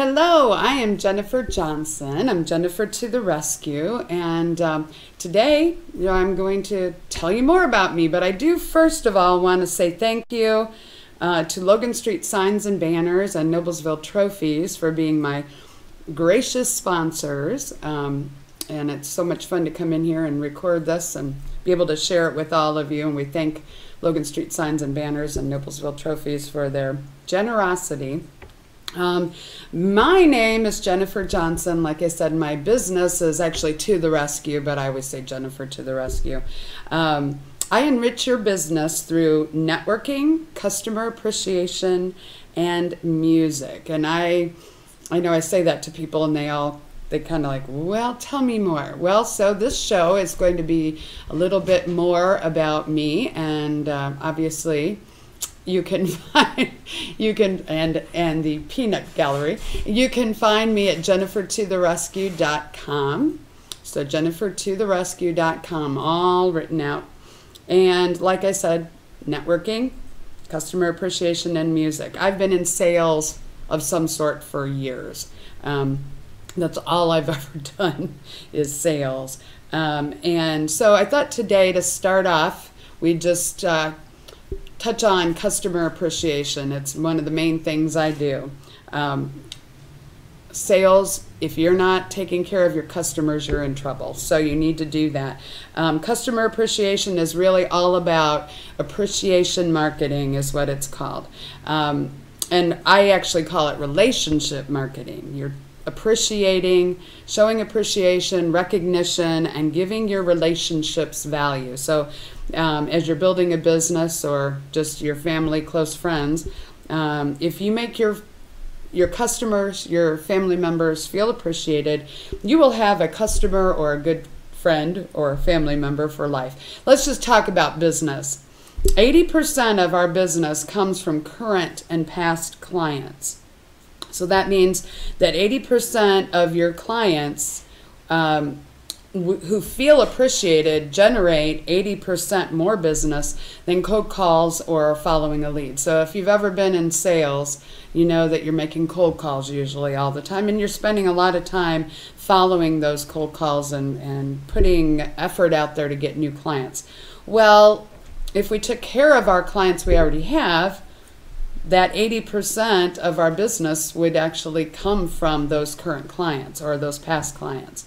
Hello, I am Jennifer Johnson. I'm Jennifer to the Rescue, and today I'm going to tell you more about me, but I do first of all want to say thank you to Logan Street Signs and Banners and Noblesville Trophies for being my gracious sponsors, and it's so much fun to come in here and record this and be able to share it with all of you, and we thank Logan Street Signs and Banners and Noblesville Trophies for their generosity. My name is Jennifer Johnson. Like I said, my business is actually To the Rescue, but I always say Jennifer to the Rescue. I enrich your business through networking, customer appreciation, and music. And I know I say that to people and they kind of like, well, tell me more. Well, so this show is going to be a little bit more about me, and obviously you can find and the Peanut Gallery. You can find me at jennifertotherescue.com. So jennifertotherescue.com, all written out. And like I said, networking, customer appreciation, and music. I've been in sales of some sort for years. That's all I've ever done is sales. And so I thought today to start off, we just touch on customer appreciation. It's one of the main things I do. Sales, if you're not taking care of your customers, you're in trouble. So you need to do that. Customer appreciation is really all about appreciation marketing is what it's called. And I actually call it relationship marketing. You're appreciating, showing appreciation, recognition, and giving your relationships value. So as you're building a business or just your family, close friends, if you make your customers, your family members feel appreciated, you will have a customer or a good friend or a family member for life. Let's just talk about business. 80% of our business comes from current and past clients. So that means that 80% of your clients who feel appreciated generate 80% more business than cold calls or following a lead. So if you've ever been in sales, you know that you're making cold calls usually all the time, and you're spending a lot of time following those cold calls and putting effort out there to get new clients. Well, if we took care of our clients we already have, that 80% of our business would actually come from those current clients or those past clients.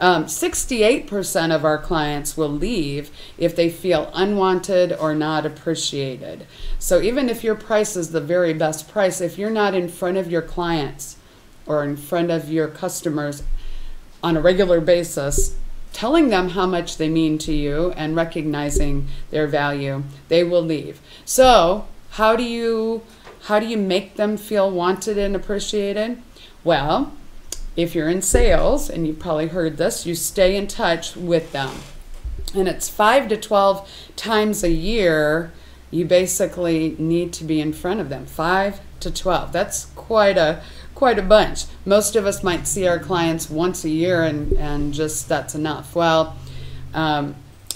68% of our clients will leave if they feel unwanted or not appreciated. So even if your price is the very best price, if you're not in front of your clients or in front of your customers on a regular basis, telling them how much they mean to you and recognizing their value, they will leave. So how do you make them feel wanted and appreciated? Well, if you're in sales, and you've probably heard this, you stay in touch with them. And it's 5 to 12 times a year you basically need to be in front of them. 5 to 12. That's quite a bunch. Most of us might see our clients once a year and just that's enough. Well,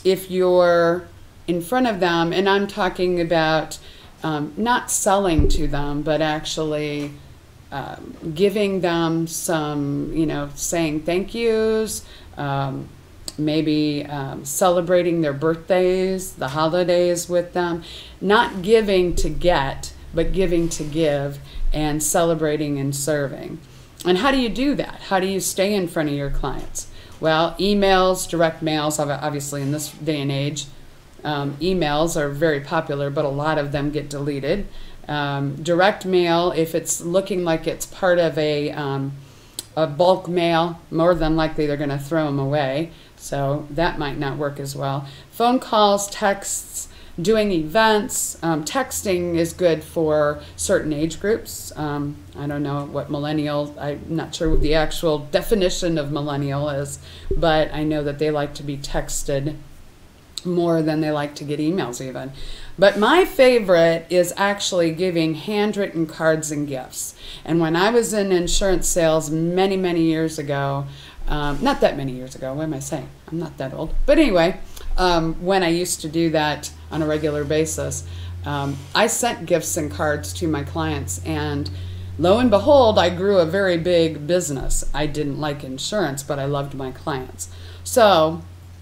if you're in front of them, and I'm talking about not selling to them, but actually giving them some, saying thank yous, maybe celebrating their birthdays, the holidays with them, not giving to get, but giving to give, and celebrating and serving. And how do you do that? How do you stay in front of your clients? Well, emails, direct mails, obviously in this day and age, emails are very popular, but a lot of them get deleted. Direct mail, if it's looking like it's part of a bulk mail, more than likely they're going to throw them away. So that might not work as well. Phone calls, texts, doing events. Texting is good for certain age groups. I don't know what millennial, I'm not sure what the actual definition of millennial is, but I know that they like to be texted more than they like to get emails even. But my favorite is actually giving handwritten cards and gifts. And when I was in insurance sales many, many years ago, not that many years ago, what am I saying? I'm not that old. But anyway, when I used to do that on a regular basis, I sent gifts and cards to my clients, and Lo and behold, I grew a very big business. I didn't like insurance, but I loved my clients. So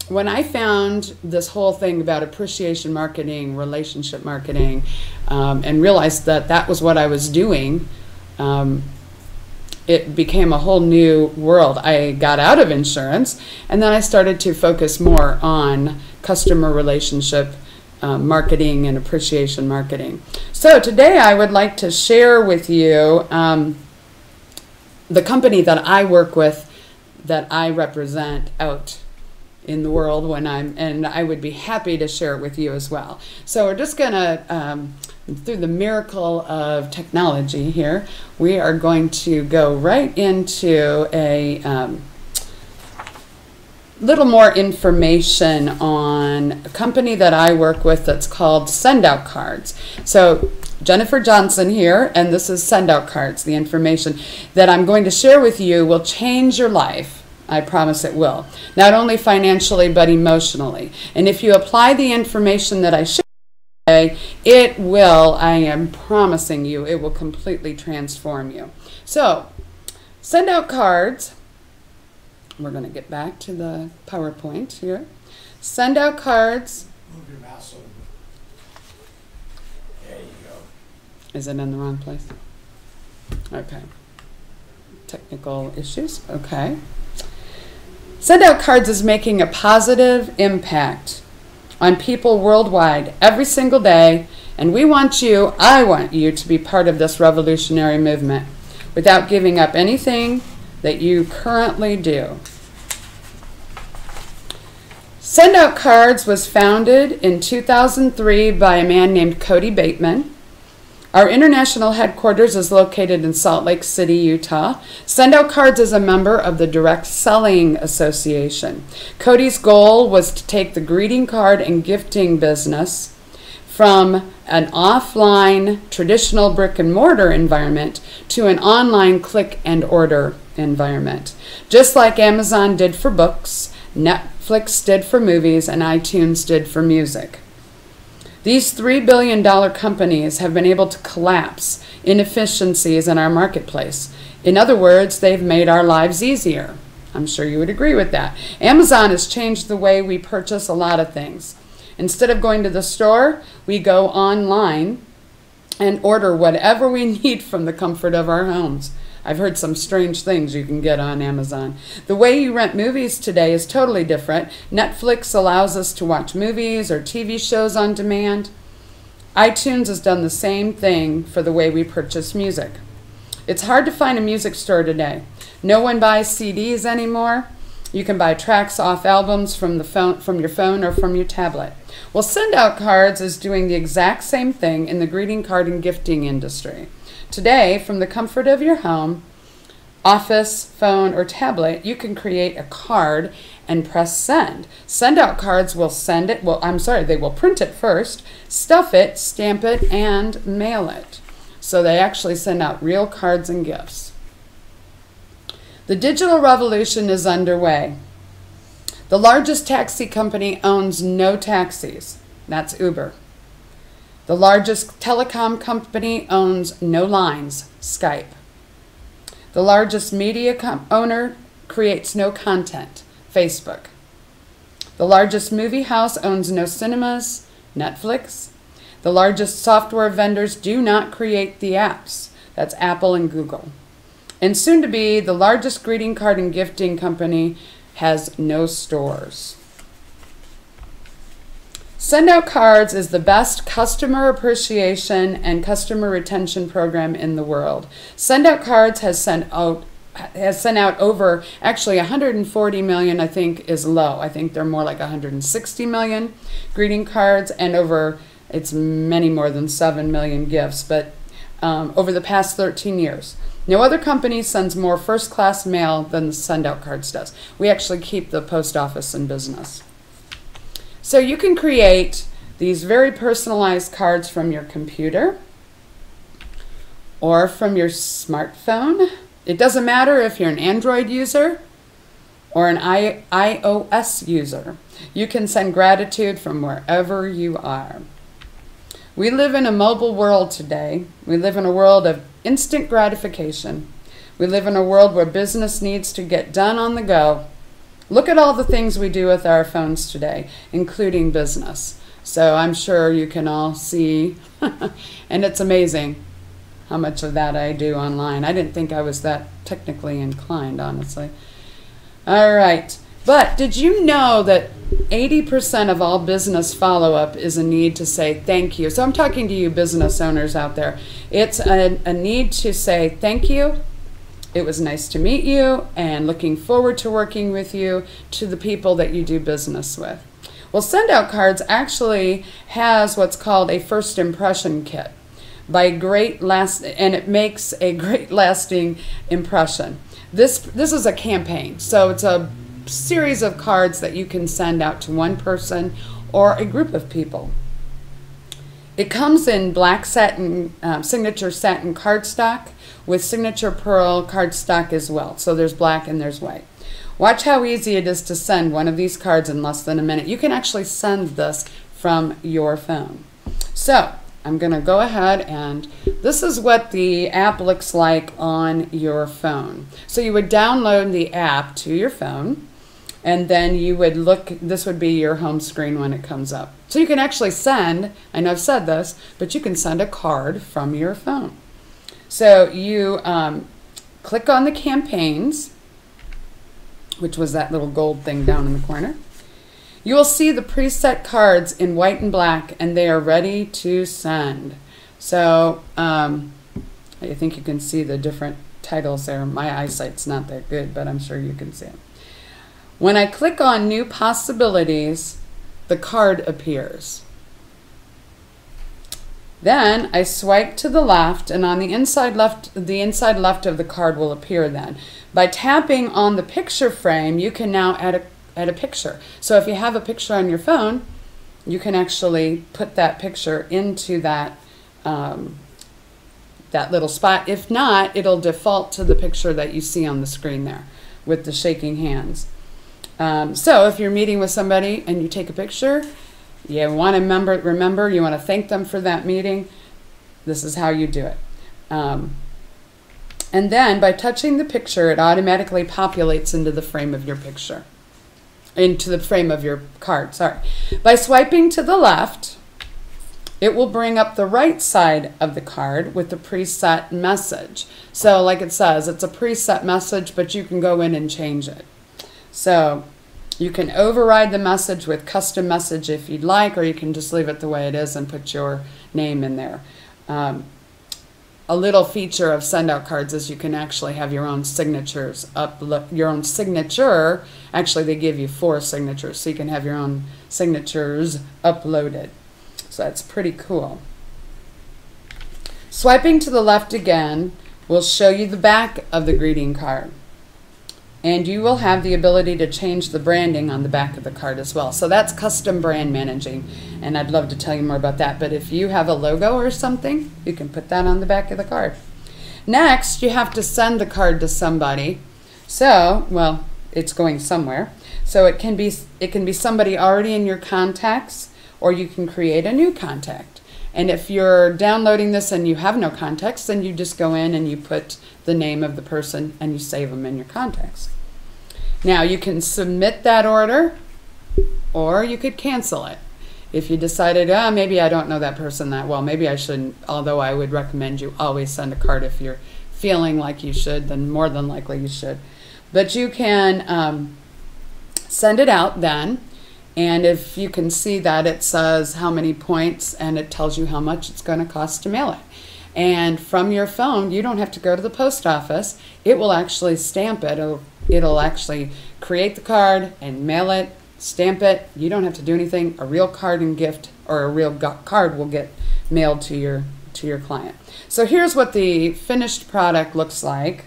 when I found this whole thing about appreciation marketing, relationship marketing, and realized that that was what I was doing, it became a whole new world. I got out of insurance, and then I started to focus more on customer relationship marketing and appreciation marketing. So today I would like to share with you the company that I work with, that I represent out in the world and I would be happy to share it with you as well. So we're just gonna, through the miracle of technology here, we are going to go right into a little more information on a company that I work with that's called Sendout Cards. So Jennifer Johnson here, and this is Sendout Cards. The information that I'm going to share with you will change your life. I promise it will. Not only financially, but emotionally. And if you apply the information that I share today, it will, I am promising you, it will completely transform you. So, Sendout Cards. We're going to get back to the PowerPoint here. Sendout Cards. Move your mouse over. There you go. Is it in the wrong place? Okay. Technical issues. Okay. Sendout Cards is making a positive impact on people worldwide every single day, and we want you, I want you to be part of this revolutionary movement without giving up anything that you currently do. Sendout Cards was founded in 2003 by a man named Cody Bateman. Our international headquarters is located in Salt Lake City, Utah. Sendout Cards is a member of the Direct Selling Association. Cody's goal was to take the greeting card and gifting business from an offline, traditional brick and mortar environment to an online click and order environment. Just like Amazon did for books, Netflix did for movies, and iTunes did for music. These $3 billion companies have been able to collapse inefficiencies in our marketplace. In other words, they've made our lives easier. I'm sure you would agree with that. Amazon has changed the way we purchase a lot of things. Instead of going to the store, we go online and order whatever we need from the comfort of our homes. I've heard some strange things you can get on Amazon. The way you rent movies today is totally different. Netflix allows us to watch movies or TV shows on demand. iTunes has done the same thing for the way we purchase music. It's hard to find a music store today. No one buys CDs anymore. You can buy tracks off albums from your phone or from your tablet. Well, Sendout Cards is doing the exact same thing in the greeting card and gifting industry. Today, from the comfort of your home, office, phone, or tablet, you can create a card and press send. Sendout Cards will send it, they will print it first, stuff it, stamp it, and mail it. So they actually send out real cards and gifts. The digital revolution is underway. The largest taxi company owns no taxis. That's Uber. The largest telecom company owns no lines, Skype. The largest media owner creates no content, Facebook. The largest movie house owns no cinemas, Netflix. The largest software vendors do not create the apps, that's Apple and Google. And soon to be, the largest greeting card and gifting company has no stores. Sendout Cards is the best customer appreciation and customer retention program in the world. Sendout Cards has sent out over, actually 140 million, I think is low. I think they're more like 160 million greeting cards and it's many more than 7 million gifts, but over the past 13 years. No other company sends more first-class mail than Sendout Cards does. We actually keep the post office in business. So you can create these very personalized cards from your computer or from your smartphone. It doesn't matter if you're an Android user or an iOS user. You can send gratitude from wherever you are. We live in a mobile world today. We live in a world of instant gratification. We live in a world where business needs to get done on the go. Look at all the things we do with our phones today, including business. So I'm sure you can all see, and it's amazing how much of that I do online. I didn't think I was that technically inclined, honestly. All right. But did you know that 80% of all business follow-up is a need to say thank you? So I'm talking to you business owners out there. It's a need to say thank you. It was nice to meet you, and looking forward to working with you, to the people that you do business with. Well, Send Out Cards actually has what's called a first impression kit and it makes a great lasting impression. This is a campaign, so it's a series of cards that you can send out to one person or a group of people. It comes in black satin, signature satin cardstock with signature pearl cardstock as well. So there's black and there's white. Watch how easy it is to send one of these cards in less than a minute. You can actually send this from your phone. So I'm going to go ahead, and this is what the app looks like on your phone. So you would download the app to your phone, and then you would this would be your home screen when it comes up. So you can actually send, I know I've said this, but you can send a card from your phone. So you click on the campaigns, which was that little gold thing down in the corner. You will see the preset cards in white and black, and they are ready to send. So I think you can see the different titles there. My eyesight's not that good, but I'm sure you can see it. When I click on New Possibilities, the card appears. Then I swipe to the left, and on the inside left of the card will appear then. By tapping on the picture frame, you can now add a picture. So if you have a picture on your phone, you can actually put that picture into that that little spot. If not, it'll default to the picture that you see on the screen there with the shaking hands. So if you're meeting with somebody and you take a picture, you want to remember, you want to thank them for that meeting, this is how you do it. And then by touching the picture, it automatically populates into the frame of your picture. Into the frame of your card, sorry. By swiping to the left, it will bring up the right side of the card with the preset message. So like it says, it's a preset message, but you can go in and change it. So you can override the message with custom message if you'd like, or you can just leave it the way it is and put your name in there. A little feature of Send Out Cards is you can actually have your own signatures your own signature. Actually, they give you 4 signatures, so you can have your own signatures uploaded. So that's pretty cool. Swiping to the left again will show you the back of the greeting card. And you will have the ability to change the branding on the back of the card as well. So that's custom brand managing, and I'd love to tell you more about that. But if you have a logo or something, you can put that on the back of the card. Next, you have to send the card to somebody. So, well, it's going somewhere. So it can be somebody already in your contacts, or you can create a new contact. And if you're downloading this and you have no contacts, then you just go in and you put the name of the person and you save them in your contacts. Now you can submit that order, or you could cancel it. If you decided, maybe I don't know that person that well, maybe I shouldn't, although I would recommend you always send a card if you're feeling like you should, then more than likely you should. But you can send it out then. And if you can see that it says how many points, and it tells you how much it's going to cost to mail it. And from your phone, you don't have to go to the post office. It will actually stamp it. It'll actually create the card and mail it, stamp it. You don't have to do anything. A real card and gift, or a real card will get mailed to your client. So here's what the finished product looks like.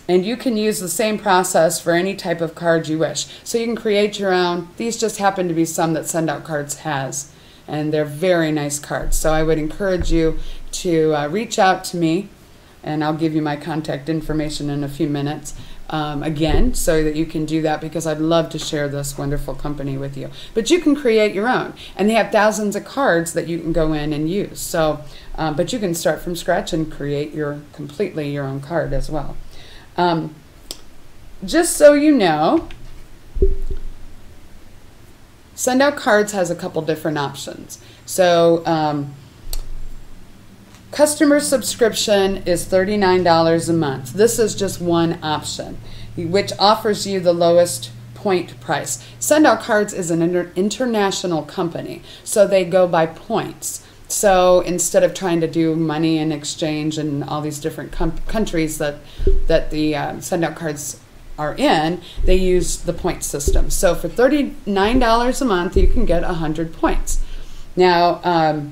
And you can use the same process for any type of card you wish. So you can create your own. These just happen to be some that Send Out Cards has. And they're very nice cards. So I would encourage you to reach out to me. And I'll give you my contact information in a few minutes. again, so that you can do that, because I'd love to share this wonderful company with you. But you can create your own, and they have thousands of cards that you can go in and use. So, but you can start from scratch and create completely your own card as well. Just so you know, Send Out Cards has a couple different options. So customer subscription is $39 a month. This is just one option, which offers you the lowest point price. Send Out Cards is an international company, so they go by points. So instead of trying to do money in exchange in all these different countries that the Send Out Cards are in, they use the point system. So for $39 a month, you can get 100 points. Now,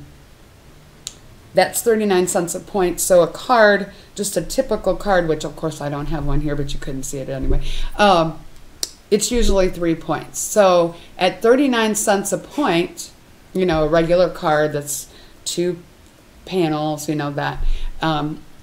that's 39 cents a point. So a card, just a typical card, which of course I don't have one here, but you couldn't see it anyway. It's usually 3 points. So at 39 cents a point, you know, a regular card that's 2 panels, you know, that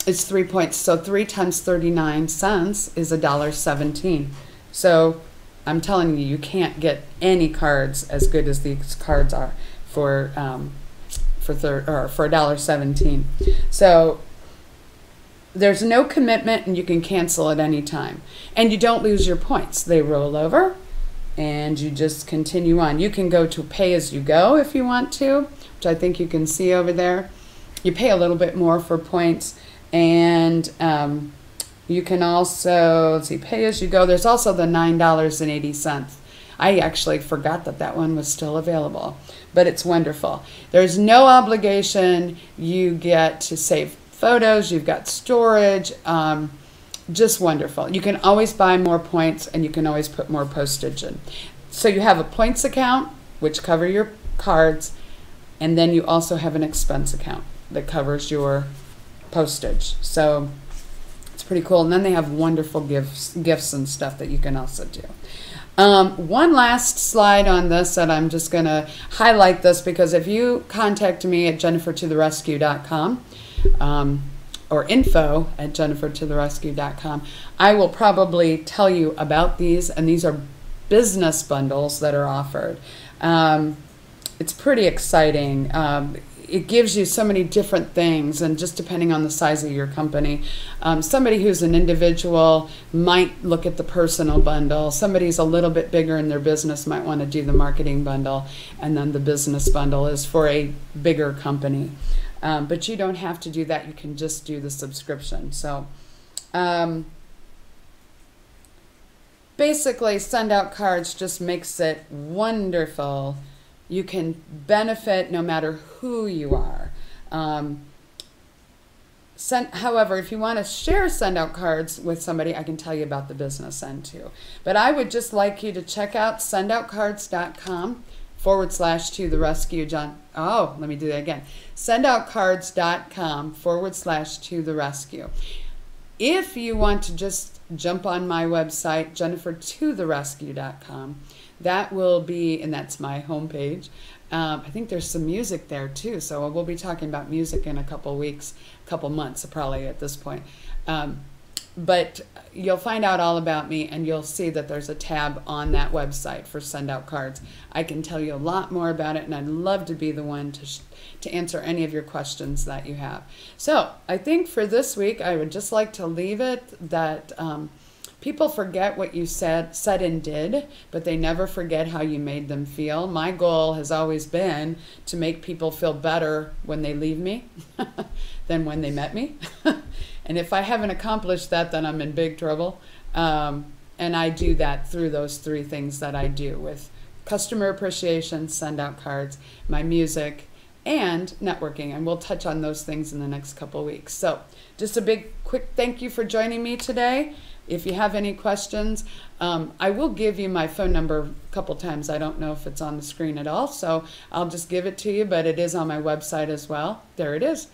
it's 3 points. So 3 times 39 cents is $1.17. So I'm telling you, you can't get any cards as good as these cards are for $1.17. So there's no commitment, and you can cancel at any time. And you don't lose your points. They roll over, and you just continue on. You can go to pay as you go if you want to, which I think you can see over there. You pay a little bit more for points, and you can also, let's see, pay as you go. There's also the $9.80. I actually forgot that one was still available, but it's wonderful. There's no obligation. You get to save photos. You've got storage. Just wonderful. You can always buy more points, and you can always put more postage in. So you have a points account, which cover your cards, and then you also have an expense account that covers your postage. So it's pretty cool. And then they have wonderful gifts and stuff that you can also do. One last slide on this, and I'm just going to highlight this, because if you contact me at jennifertotherescue.com or info@jennifertotherescue.com, I will probably tell you about these, and these are business bundles that are offered. It's pretty exciting. It gives you so many different things, and just depending on the size of your company. Somebody who's an individual might look at the personal bundle. Somebody who's a little bit bigger in their business might want to do the marketing bundle, and then the business bundle is for a bigger company. But you don't have to do that. You can just do the subscription. So basically, Send Out Cards just makes it wonderful. You can benefit no matter who you are. However, if you want to share Send Out Cards with somebody, I can tell you about the business end too. But I would just like you to check out sendoutcards.com/to-the-rescue. Let me do that again. sendoutcards.com/to-the-rescue. If you want to just jump on my website, jennifertotherescue.com, that will be, and that's my homepage. I think there's some music there too, so we'll be talking about music in a couple months probably at this point. But you'll find out all about me, and you'll see that there's a tab on that website for Send Out Cards. I can tell you a lot more about it, and I'd love to be the one to answer any of your questions that you have. So I think for this week, I would just like to leave it that people forget what you said and did, but they never forget how you made them feel. My goal has always been to make people feel better when they leave me than when they met me. And if I haven't accomplished that, then I'm in big trouble. And I do that through those 3 things that I do, with customer appreciation, Send Out Cards, my music, and networking. And we'll touch on those things in the next couple of weeks. So just a big quick thank you for joining me today. If you have any questions, I will give you my phone number a couple times. I don't know if it's on the screen at all, so I'll just give it to you, but it is on my website as well. There it is,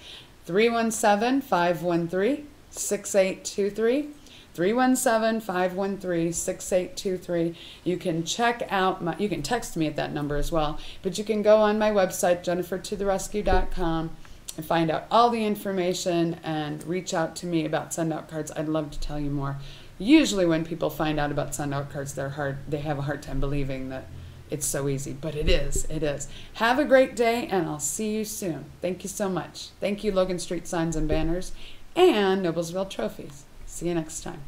317-513-6823. 317-513-6823. You can check out you can text me at that number as well, but you can go on my website, jennifertotherescue.com, find out all the information and reach out to me about send out cards. I'd love to tell you more. Usually when people find out about send out cards, they have a hard time believing that it's so easy, but it is. It is. Have a great day, and I'll see you soon. Thank you so much. Thank you, Logan Street Signs and Banners and Noblesville Trophies. See you next time.